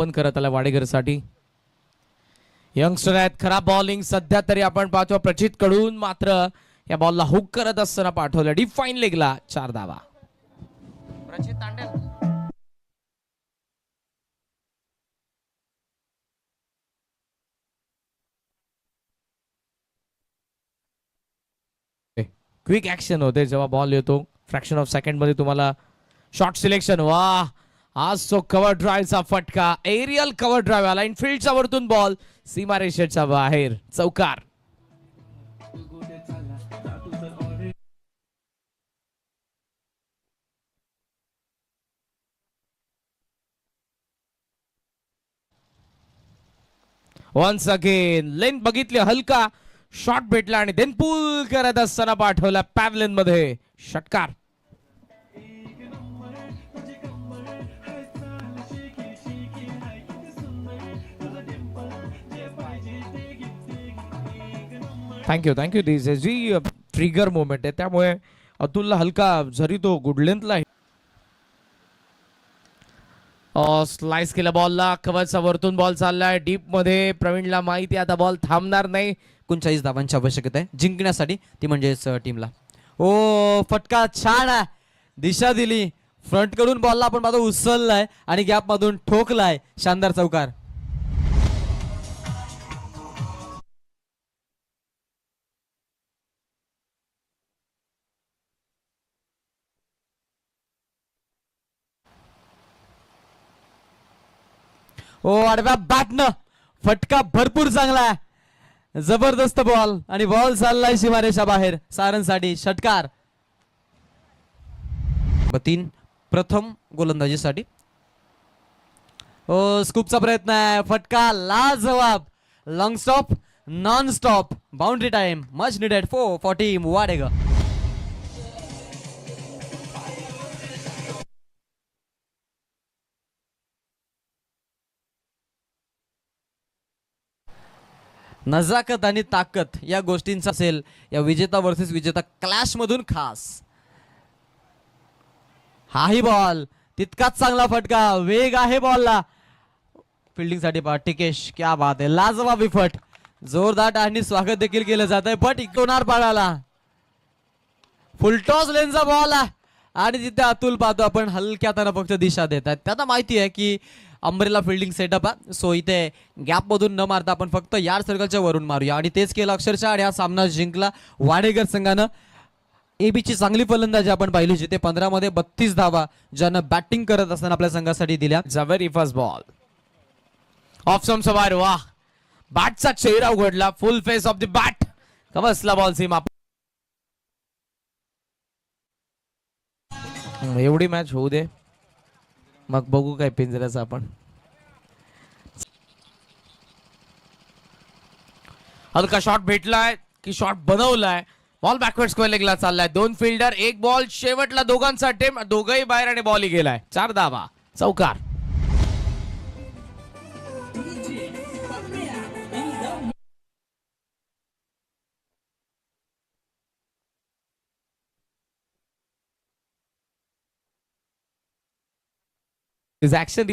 Open करत आला वाडेकरसाठी. Youngster आहेत, खराब बॉलिंग सध्या तरी आपण पाहतो प्रचित कडून, मात्र या बॉलला हुक करत असताना पाठवलं डीप फाईन लेगला 4 धावा. प्रचित तांडेल क्विक ऍक्शन होते जेव्हा बॉल येतो. फ्रॅक्शन ऑफ सेकंड मध्ये तुम्हाला शॉर्ट सिलेक्शन. वा, आज तो कव्हर ड्राईव्हचा फटका, एरियल कव्हर ड्राईव्ह आला, इनफिल्डच्या वरतून बॉल सीमारेषेच्या बाहेर, चौकार. वन्स अगेन लेन बघितली, हलका शॉट भेटला आणि देन पुल करत असताना पाठवला पॅव्हलियन मध्ये, षटकार. थँक्यू दिस जी ट्रिगर मोमेंट आहे, त्यामुळे अतुलला हलका जरी तो गुड लेंथला स्लाइस केला बॉलला, कव्हरचा वरतून बॉल चाललाय डीप मध्ये. प्रवीणला माहिती आता बॉल थांबणार नाही. 39 धावांची आवश्यकता आहे जिंकण्यासाठी, ती म्हणजेच टीमला. ओ फटका छान आहे, दिशा दिली फ्रंट कडून बॉलला, आपण माझा उचललाय आणि गॅप मधून ठोकलाय, शानदार चौकार. ओ आडव्या बॅटनं फटका भरपूर चांगला आहे, जबरदस्त बॉल आणि बॉल चाललाय सीमारेषा बाहेर सारंगसाठी, षटकार. 3 प्रथम गोलंदाजीसाठी. ओ स्कूपचा प्रयत्न आहे, फटका लाजवाब, long stop, non stop, boundary time, much needed for team Wadekar. नजाकत आणि ताकद या गोष्टींचा असेल या विजेता वर्सेस विजेता क्लॅश मधून खास. हाही बॉल तितकाच चांगला फटका, वेग आहे बॉलला. फिल्डिंग साठी टिकेश, क्या बात आहे, लाजवाब विफट, जोरदार आणि स्वागत देखील केलं जात आहे. बट इकोनार पाडाला फुलटॉस लेनचा बॉल आहे आणि तिथे अतुल पाहतो आपण हलक्या हाताने फक्त दिशा देत आहेत. त्यांना माहिती आहे की अंब्रेला फिल्डिंग सेटअप आहे, सो इथे गॅप मधून न मारता आपण फक्त यार्ड सर्कलच्या वरून मारूया, आणि तेच केलं अक्षरशः. आणि हा सामना जिंकला वाडेकर संघानं. एबीची चांगली फलंदाजी आपण पाहिली, जिथे 15 मध्ये 32 धावा ज्यानं बॅटिंग करत असताना आपल्या संघासाठी दिल्या. Very first ball of some सवार. वाह, बॅटचा चेहरा उघडला, full face of the bat, कवसला बॉल सीमा. एवढी मॅच होऊ दे, मग बघू काय पिंजऱ्याचं आपण. हलका शॉट भेटलाय की शॉट बनवलाय, बॉल बॅकवर्ड स्क्वेअर लेगला चाललाय. 2 फिल्डर 1 बॉल, शेवटला दोघांचा अटेम्प्ट, दोघंही बाहेर आणि बॉलही गेलाय. 4 धावा, चौकार. His action